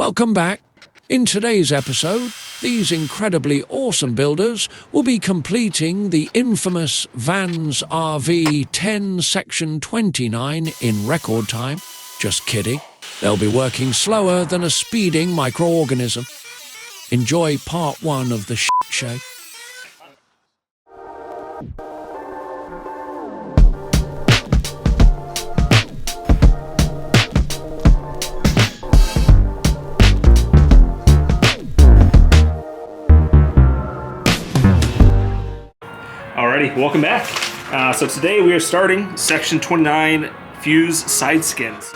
Welcome back. In today's episode, these incredibly awesome builders will be completing the infamous Vans RV-10 Section 29 in record time. Just kidding. They'll be working slower than a speeding microorganism. Enjoy part 1 of the shit show. Alrighty, welcome back. So today we are starting Section 29 Fuse Side Skins.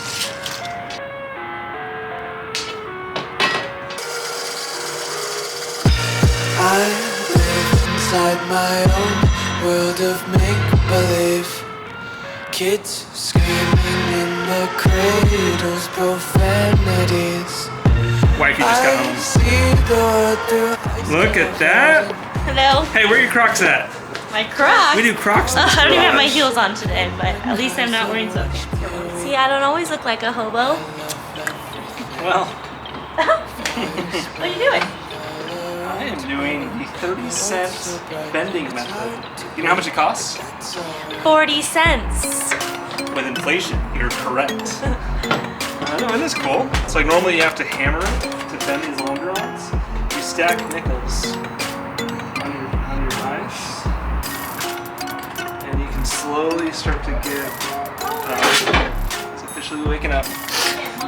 I live inside my own world of make-believe. Kids screaming in the cradles, profanities. Wifey just got home. Look at that. Hello. Hey, where are your Crocs at? My Crocs? We do Crocs in this I don't even have my garage. heels on today, but at least I'm not wearing sweatpants. See, I don't always look like a hobo. Well, What are you doing? I am doing the 30-cent bending method. You know how much it costs? 40 cents. With inflation, you're correct. No, isn't this cool? It's like normally you have to hammer it to bend these longerons. You stack nickels on your knives, and you can slowly start to get. It's officially waking up.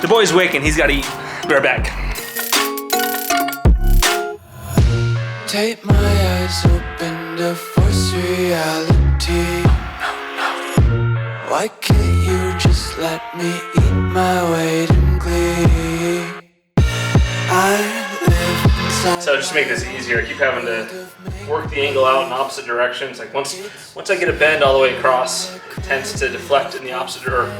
The boy's waking. He's got to eat. Be right back. Take my eyes open to force reality. Why can't you just let me eat my weight in glee? I live inside. So just to make this easier, I keep having to work the angle out in opposite directions. Like once I get a bend all the way across, it tends to deflect in the opposite or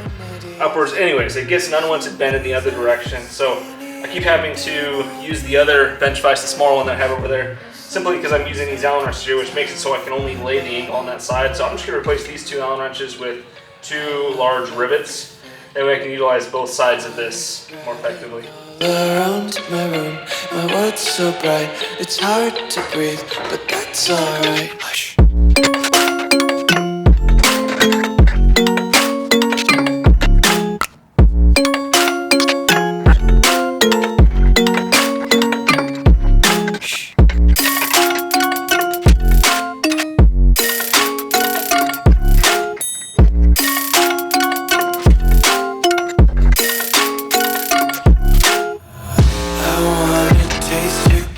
upwards. Anyways, it gets an unwanted bend in the other direction. So I keep having to use the other bench vise, the smaller one that I have over there, simply because I'm using these Allen wrenches here, which makes it so I can only lay the angle on that side. So I'm just going to replace these 2 Allen wrenches with 2 large rivets. That way I can utilize both sides of this more effectively. Around my room, my world's so bright, it's hard to breathe, but that's alright. Hush.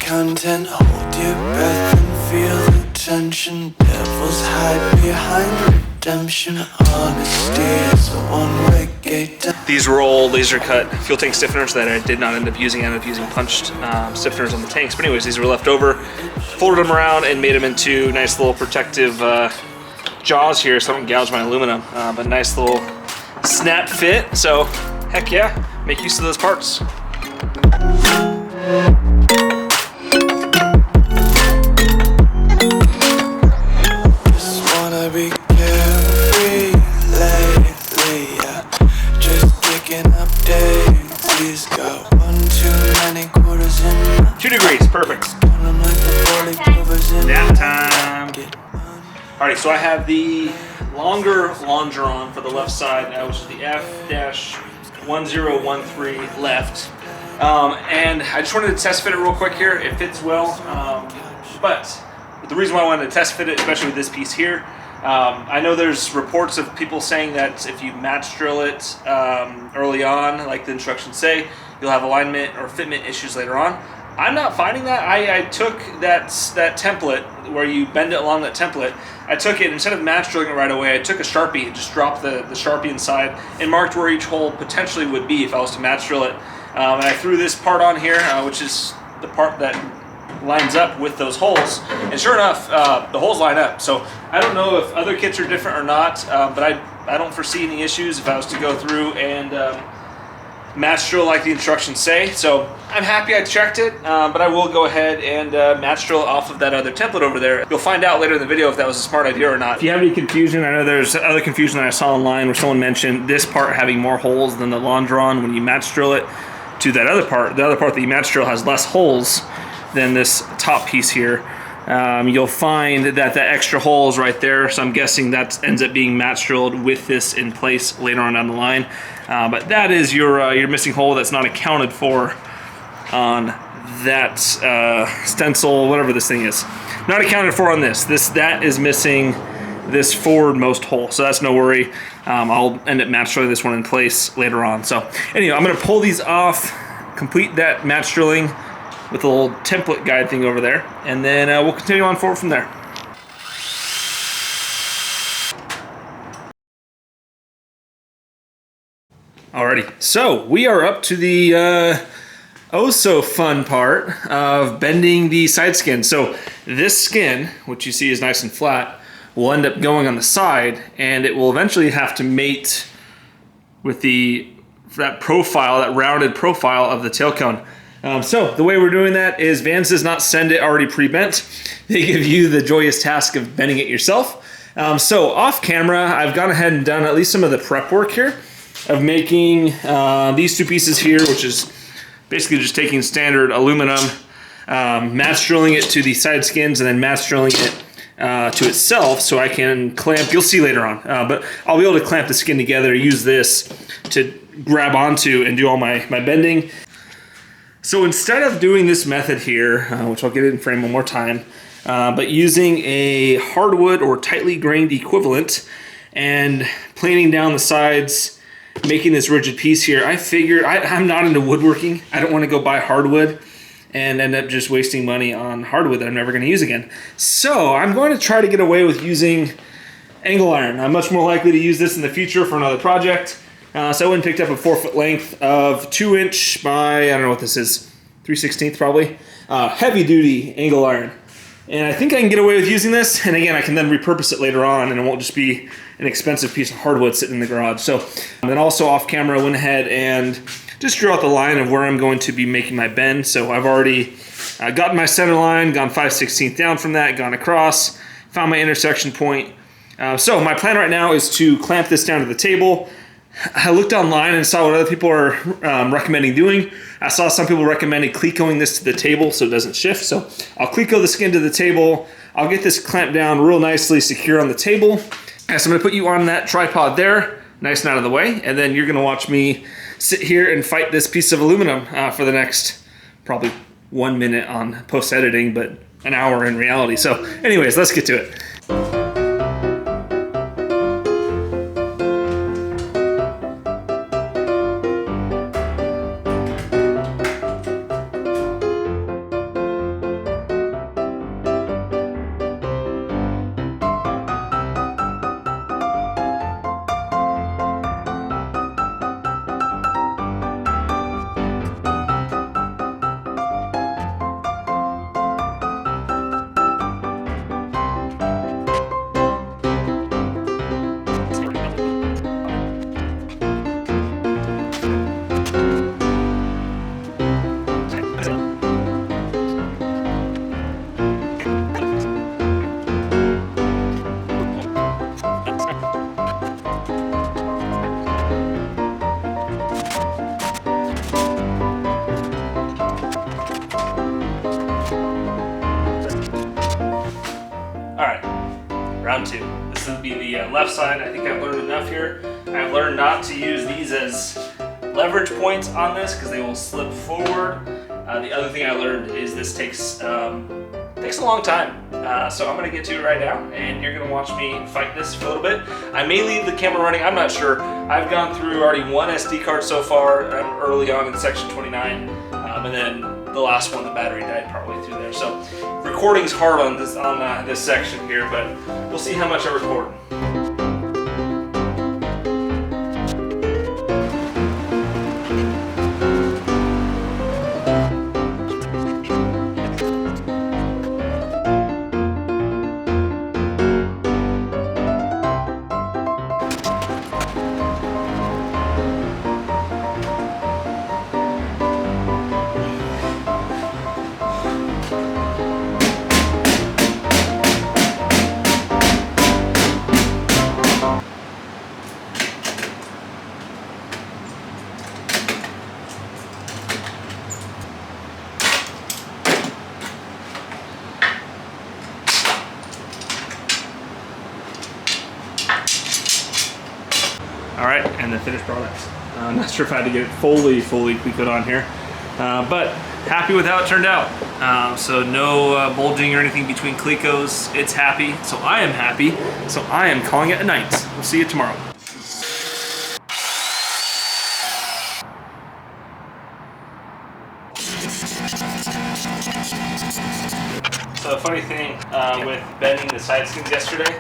Content, hold your breath and feel the tension. Devils hide behind redemption. Honesty is a one-way gate. These were all laser cut fuel tank stiffeners that I did not end up using. I ended up using punched stiffeners on the tanks. But anyways, these were left over. Folded them around and made them into nice little protective jaws here so I don't gouge my aluminum. But nice little snap fit. So heck yeah, make use of those parts. Be carefree lately, yeah. Just kicking up daisies. Got 1 too many quarters in my 2 degrees, perfect. Nap time. Alright, so I have the longer longeron for the left side, which is the F-1013 left. And I just wanted to test fit it real quick here. It fits well, but the reason why I wanted to test fit it, especially with this piece here, I know there's reports of people saying that if you match drill it early on, like the instructions say, you'll have alignment or fitment issues later on. I'm not finding that. I took that template where you bend it along that template. I took it, instead of match drilling it right away, I took a Sharpie and just dropped the Sharpie inside and marked where each hole potentially would be if I was to match drill it. And I threw this part on here, which is the part that lines up with those holes, and sure enough, the holes line up. So I don't know if other kits are different or not, but I don't foresee any issues if I was to go through and match drill like the instructions say. So I'm happy I checked it, but I will go ahead and match drill off of that other template over there. You'll find out later in the video if that was a smart idea or not. If you have any confusion, I know there's other confusion that I saw online where someone mentioned this part having more holes than the longeron when you match drill it. to that other part. The other part that you match drill has less holes than this top piece here. You'll find that extra hole is right there, so I'm guessing that ends up being match drilled with this in place later on down the line. But that is your missing hole that's not accounted for on that stencil, whatever this thing is. Not accounted for on this. That is missing this forward-most hole, so that's no worry. I'll end up match drilling this one in place later on. So anyway, I'm gonna pull these off, complete that match drilling with a little template guide thing over there, and then we'll continue on forward from there. Alrighty, so we are up to the oh so fun part of bending the side skin. So this skin, which you see is nice and flat, will end up going on the side, and it will eventually have to mate with that profile, that rounded profile of the tail cone. So the way we're doing that is Vans does not send it already pre-bent. They give you the joyous task of bending it yourself. So off camera, I've gone ahead and done at least some of the prep work here of making these two pieces here, which is basically just taking standard aluminum, match drilling it to the side skins, and then match drilling it to itself so I can clamp. You'll see later on, but I'll be able to clamp the skin together, use this to grab onto and do all my bending. So instead of doing this method here, which I'll get in frame one more time, but using a hardwood or tightly grained equivalent and planing down the sides, making this rigid piece here, I figured I'm not into woodworking. I don't want to go buy hardwood and end up just wasting money on hardwood that I'm never going to use again. So I'm going to try to get away with using angle iron. I'm much more likely to use this in the future for another project. So I went and picked up a 4-foot length of 2-inch by, I don't know what this is, 3/16 probably, heavy duty angle iron. And I think I can get away with using this, and again, I can then repurpose it later on, and it won't just be an expensive piece of hardwood sitting in the garage. So then also off camera, I went ahead and just drew out the line of where I'm going to be making my bend. So I've already gotten my center line, gone 5/16 down from that, gone across, found my intersection point. So my plan right now is to clamp this down to the table. I looked online and saw what other people are recommending doing. I saw some people recommending clecoing this to the table so it doesn't shift. So I'll cleco the skin to the table. I'll get this clamped down real nicely secure on the table. And so I'm gonna put you on that tripod there, nice and out of the way. And then you're gonna watch me sit here and fight this piece of aluminum for the next probably 1 minute on post-editing, but an hour in reality. So anyways, let's get to it. Round two. This will be the left side. I think I've learned enough here. I've learned not to use these as leverage points on this because they will slip forward. The other thing I learned is this takes a long time. So I'm gonna get to it right now and you're gonna watch me fight this for a little bit. I may leave the camera running, I'm not sure. I've gone through already one SD card so far. I'm early on in section 29. And then the last one, the battery died partway through there. So recording's hard on this section here, but we'll see how much I record. and the finished product. I'm not sure if I had to get it fully Clecoed on here, but happy with how it turned out. So no bulging or anything between Clecos. It's happy, so I am happy. So I am calling it a night. We'll see you tomorrow. So the funny thing with bending the side skins yesterday,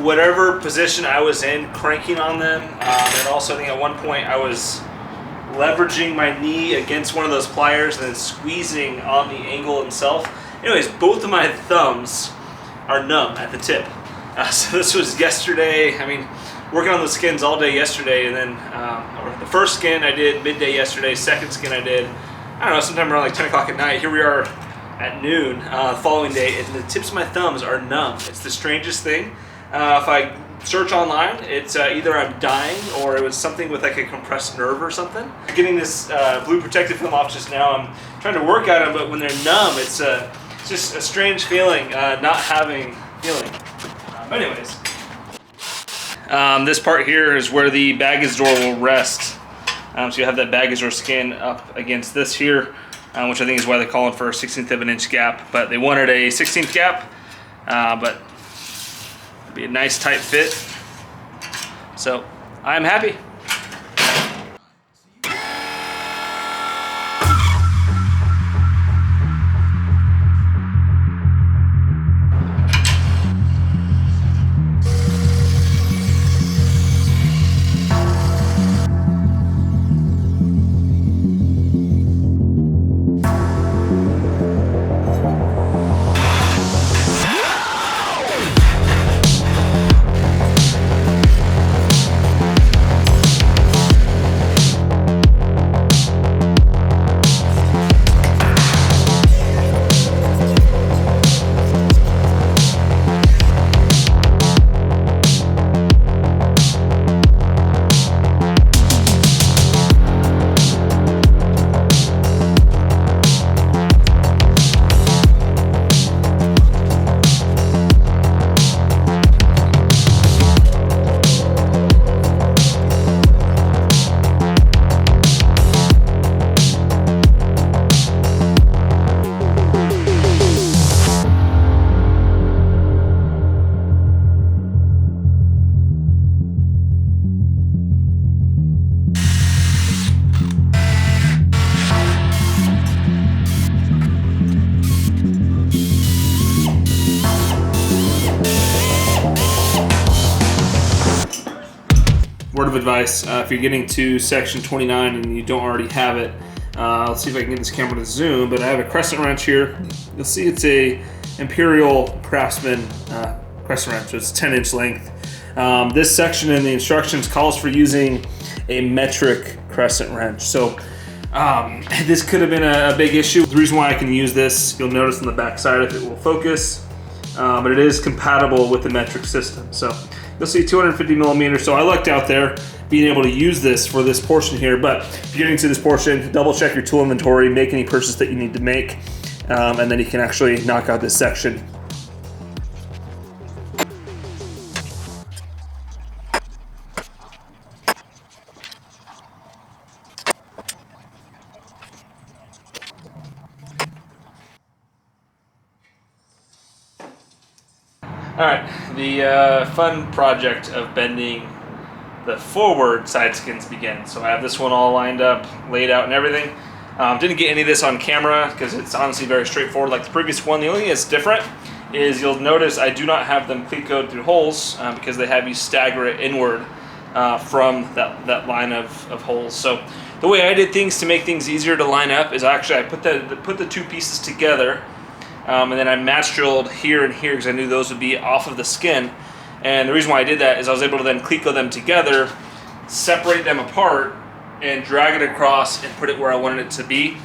whatever position I was in, cranking on them, and also I think at one point I was leveraging my knee against one of those pliers and then squeezing on the angle itself. Anyways, both of my thumbs are numb at the tip. So this was yesterday. I mean, working on the skins all day yesterday, and then the first skin I did midday yesterday, second skin I did, I don't know, sometime around like 10 o'clock at night. Here we are at noon the following day, and the tips of my thumbs are numb. It's the strangest thing. If I search online, it's either I'm dying or it was something with like a compressed nerve or something. Getting this blue protective film off just now, I'm trying to work at them, but when they're numb, it's just a strange feeling, not having feeling. But anyways, this part here is where the baggage door will rest. So you have that baggage door skin up against this here, which I think is why they're calling for a 1/16 of an inch gap, but they wanted a 1/16 gap, but it'd be a nice tight fit. So I'm happy. Word of advice, if you're getting to section 29 and you don't already have it, let's see if I can get this camera to zoom, but I have a crescent wrench here. You'll see it's a Imperial Craftsman crescent wrench, so it's 10-inch length. This section in the instructions calls for using a metric crescent wrench. So this could have been a big issue. The reason why I can use this, you'll notice on the back side if it will focus, but it is compatible with the metric system. So you'll see 250 millimeters. So I lucked out there being able to use this for this portion here, but if you're getting to this portion, double check your tool inventory, make any purchase that you need to make, and then you can actually knock out this section. All right, the fun project of bending the forward side skins begins. So I have this one all lined up, laid out and everything. Didn't get any of this on camera because it's honestly very straightforward like the previous one. The only thing that's different is you'll notice I do not have them Clecoed through holes because they have you stagger it inward from that line of holes. So the way I did things to make things easier to line up is actually I put the two pieces together. And then I match drilled here and here because I knew those would be off of the skin. And the reason why I did that is I was able to then Cleco them together, separate them apart, and drag it across and put it where I wanted it to be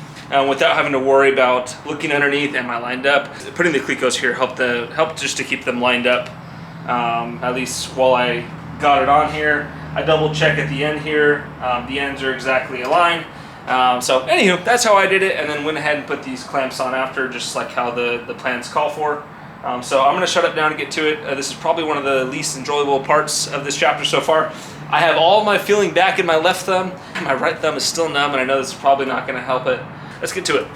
without having to worry about looking underneath, am I lined up? Putting the Clecos here helped just to keep them lined up, at least while I got it on here. I double check at the end here. The ends are exactly aligned. So anywho, that's how I did it, and then went ahead and put these clamps on after, just like how the plans call for. So I'm going to shut it down and get to it. This is probably one of the least enjoyable parts of this chapter so far. I have all my feeling back in my left thumb. My right thumb is still numb, and I know this is probably not going to help it. Let's get to it.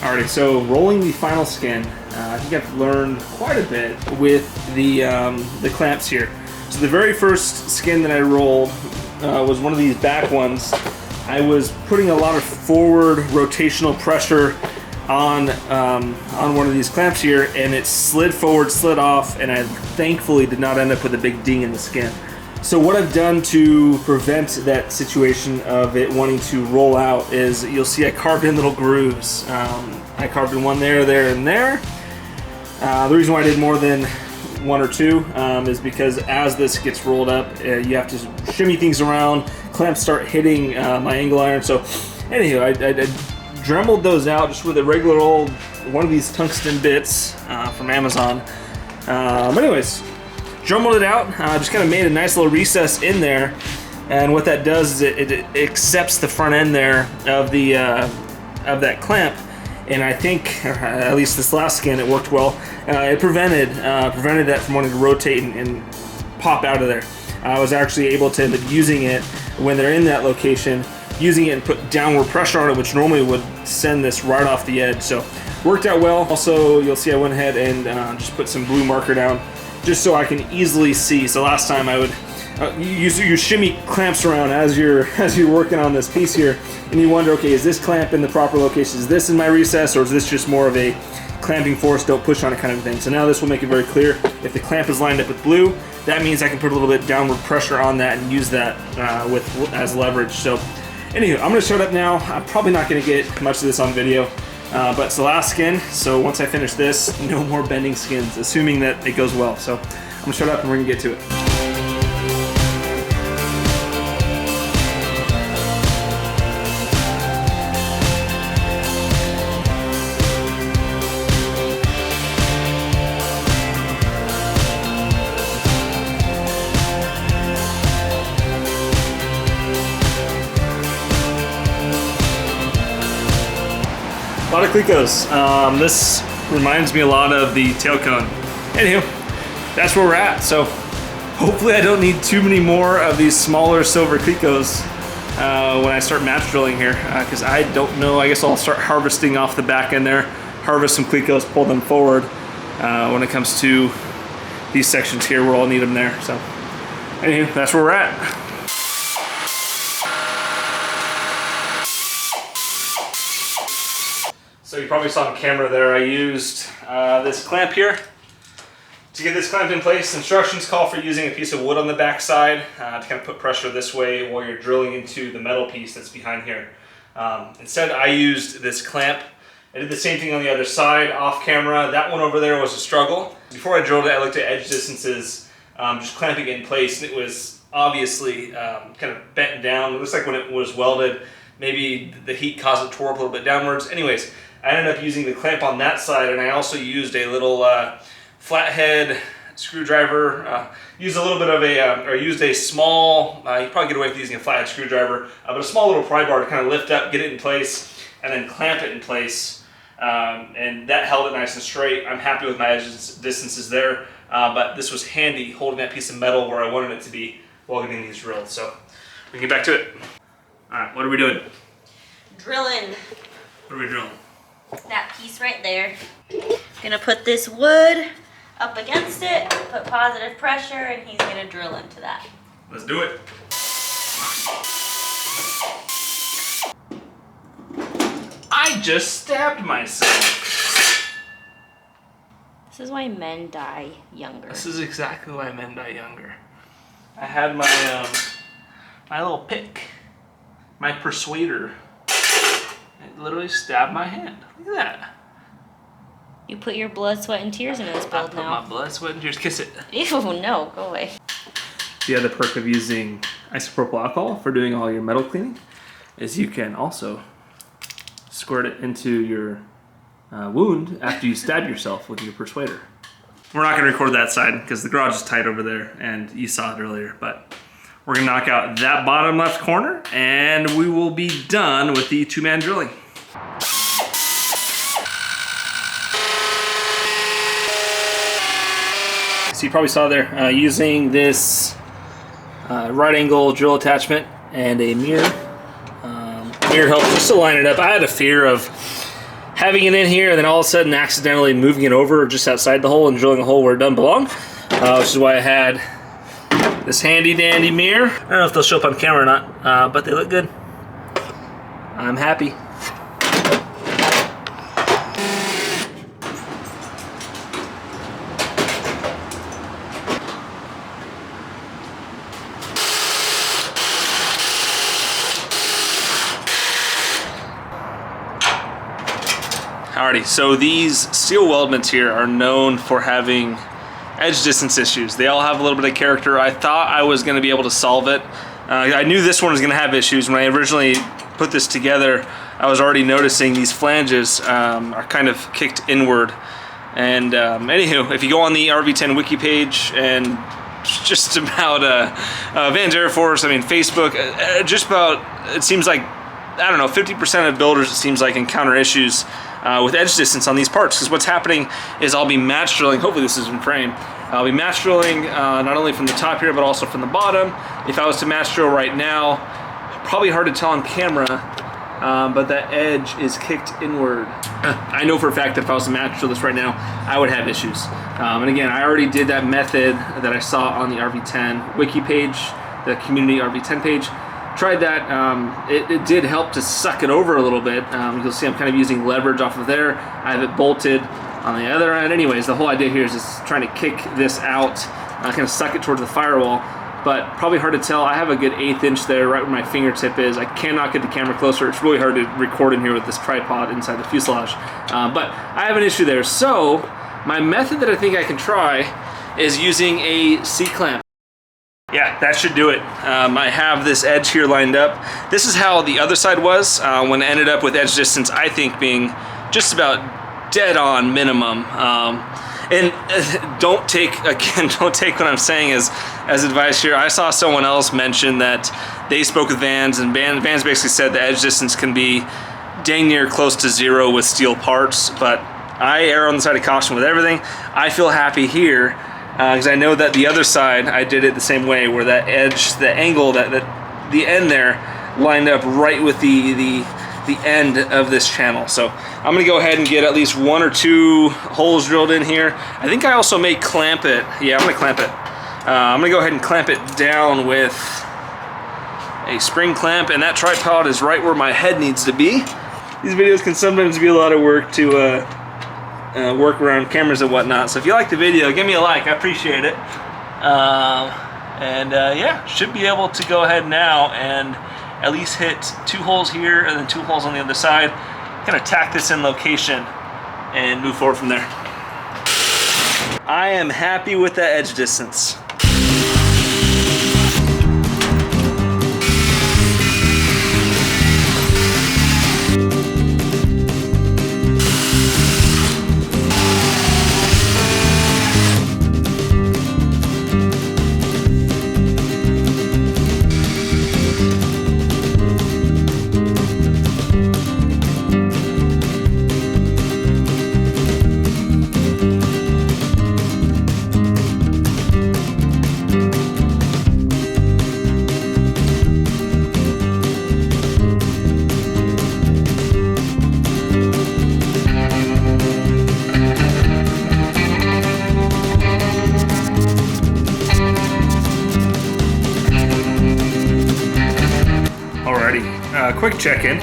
Alrighty, so rolling the final skin, I think I've learned quite a bit with the clamps here. So the very first skin that I rolled was one of these back ones. I was putting a lot of forward rotational pressure on one of these clamps here, and it slid forward, slid off, and I thankfully did not end up with a big ding in the skin. So what I've done to prevent that situation of it wanting to roll out is, you'll see I carved in little grooves. I carved in one there, and there. The reason why I did more than one or two is because as this gets rolled up, you have to shimmy things around, clamps start hitting my angle iron. So anywho, I dremeled those out just with a regular old one of these tungsten bits from Amazon. But anyways, dremeled it out, just kind of made a nice little recess in there, and what that does is it accepts the front end there of the of that clamp, and I think, or at least this last skin, it worked well. It prevented that from wanting to rotate and pop out of there. I was actually able to end up using it when they're in that location, using it and put downward pressure on it, which normally would send this right off the edge. So worked out well. Also, you'll see I went ahead and just put some blue marker down, just so I can easily see. So last time I would you shimmy clamps around as you're working on this piece here, and you wonder, okay, is this clamp in the proper location? Is this in my recess, or is this just more of a clamping force, don't push on it kind of thing? So now this will make it very clear. If the clamp is lined up with blue, that means I can put a little bit downward pressure on that and use that as leverage. So anywho, I'm gonna shut up now. I'm probably not gonna get much of this on video. But it's the last skin, so once I finish this, no more bending skins, assuming that it goes well. So I'm gonna shut up and we're gonna get to it. A lot of Clicos. This reminds me a lot of the tail cone. Anywho, that's where we're at. So hopefully I don't need too many more of these smaller silver Clicos when I start match drilling here, because I don't know. I guess I'll start harvesting off the back end there, harvest some Clicos, pull them forward when it comes to these sections here where I'll need them there. So anywho, that's where we're at. So you probably saw on camera there, I used this clamp here. To get this clamped in place, instructions call for using a piece of wood on the back side to kind of put pressure this way while you're drilling into the metal piece that's behind here. Instead, I used this clamp. I did the same thing on the other side, off camera. That one over there was a struggle. Before I drilled it, I looked at edge distances, just clamping it in place, and it was obviously kind of bent down. It looks like when it was welded, maybe the heat caused it to warp a little bit downwards. Anyways, I ended up using the clamp on that side, and I also used a little flathead screwdriver. Used a little bit of a, or used a small, you probably get away with using a flathead screwdriver, but a small little pry bar to kind of lift up, get it in place, and then clamp it in place. And that held it nice and straight. I'm happy with my edge distances there, but this was handy holding that piece of metal where I wanted it to be while getting these drilled. So we can get back to it. All right, what are we doing? Drilling. What are we drilling? That piece right there. Gonna put this wood up against it, put positive pressure, and he's gonna drill into that. Let's do it. I just stabbed myself. This is why men die younger. This is exactly why men die younger. I had my my little pick, my persuader. It literally stabbed my hand. Look at that. You put your blood, sweat, and tears into this build now. My blood, sweat, and tears. Kiss it. Ew, no, go away. The other perk of using isopropyl alcohol for doing all your metal cleaning is you can also squirt it into your wound after you stab yourself with your persuader. We're not going to record that side because the garage is tight over there and you saw it earlier, but we're going to knock out that bottom left corner and we will be done with the 2-man drilling. So you probably saw there using this right angle drill attachment and a mirror. Mirror helps just to line it up. I had a fear of having it in here and then all of a sudden accidentally moving it over just outside the hole and drilling a hole where it doesn't belong, which is why I had this handy dandy mirror. I don't know if they'll show up on camera or not, but they look good. I'm happy. Alrighty, so these steel weldments here are known for having edge distance issues. They all have a little bit of character. I thought I was going to be able to solve it. I knew this one was going to have issues. When I originally put this together, I was already noticing these flanges are kind of kicked inward. And anywho, if you go on the RV-10 wiki page and just about Vans Air Force, I mean Facebook, just about, it seems like, I don't know, 50% of builders, it seems like, encounter issues with edge distance on these parts, because what's happening is I'll be match drilling, hopefully this is in frame, I'll be match drilling not only from the top here but also from the bottom. If I was to match drill right now, probably hard to tell on camera, but that edge is kicked inward. I know for a fact that if I was to match drill this right now, I would have issues. And again, I already did that method that I saw on the RV-10 wiki page, the community RV-10 page. Tried that, it did help to suck it over a little bit. You'll see I'm kind of using leverage off of there. I have it bolted on the other end. Anyways, the whole idea here is just trying to kick this out, kind of suck it towards the firewall, but probably hard to tell. I have a good 1/8 inch there right where my fingertip is. I cannot get the camera closer. It's really hard to record in here with this tripod inside the fuselage, but I have an issue there. So my method that I think I can try is using a C-clamp. Yeah, that should do it. I have this edge here lined up. This is how the other side was when it ended up with edge distance, I think, being just about dead on minimum. And don't take what I'm saying as advice here. I saw someone else mention that they spoke with Vans, and Vans basically said the edge distance can be dang near close to 0 with steel parts, but I err on the side of caution with everything. I feel happy here, because I know that the other side, I did it the same way, where that edge, the angle, that the end there lined up right with the end of this channel. So I'm gonna go ahead and get at least 1 or 2 holes drilled in here. I think I also may clamp it. Yeah, I'm gonna clamp it. I'm gonna go ahead and clamp it down with a spring clamp, and that tripod is right where my head needs to be. These videos can sometimes be a lot of work to work around cameras and whatnot. So if you like the video, give me a like. I appreciate it. Yeah, should be able to go ahead now and at least hit 2 holes here and then 2 holes on the other side. Kind of tack this in location and move forward from there. I am happy with the edge distance. Quick check-in.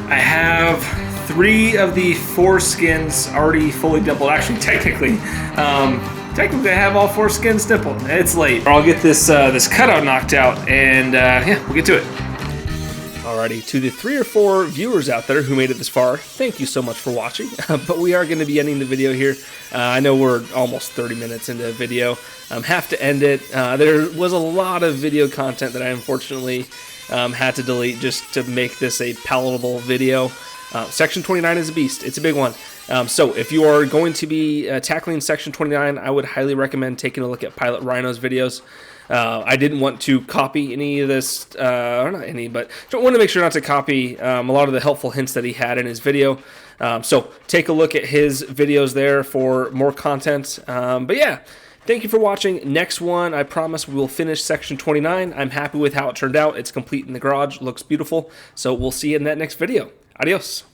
I have 3 of the 4 skins already fully dimpled. Actually, technically I have all 4 skins dimpled. It's late. I'll get this this cutout knocked out, and yeah, we'll get to it. Alrighty, to the 3 or 4 viewers out there who made it this far, thank you so much for watching. But we are going to be ending the video here. I know we're almost 30 minutes into the video. Have to end it. There was a lot of video content that I unfortunately had to delete just to make this a palatable video. Section 29 is a beast. It's a big one. So if you are going to be tackling Section 29, I would highly recommend taking a look at Pilot Rhino's videos. I didn't want to copy any of this, or not any, but I want to make sure not to copy a lot of the helpful hints that he had in his video. So take a look at his videos there for more content. But yeah, thank you for watching. Next one, I promise we will finish Section 29. I'm happy with how it turned out. It's complete in the garage. Looks beautiful. So we'll see you in that next video. Adios.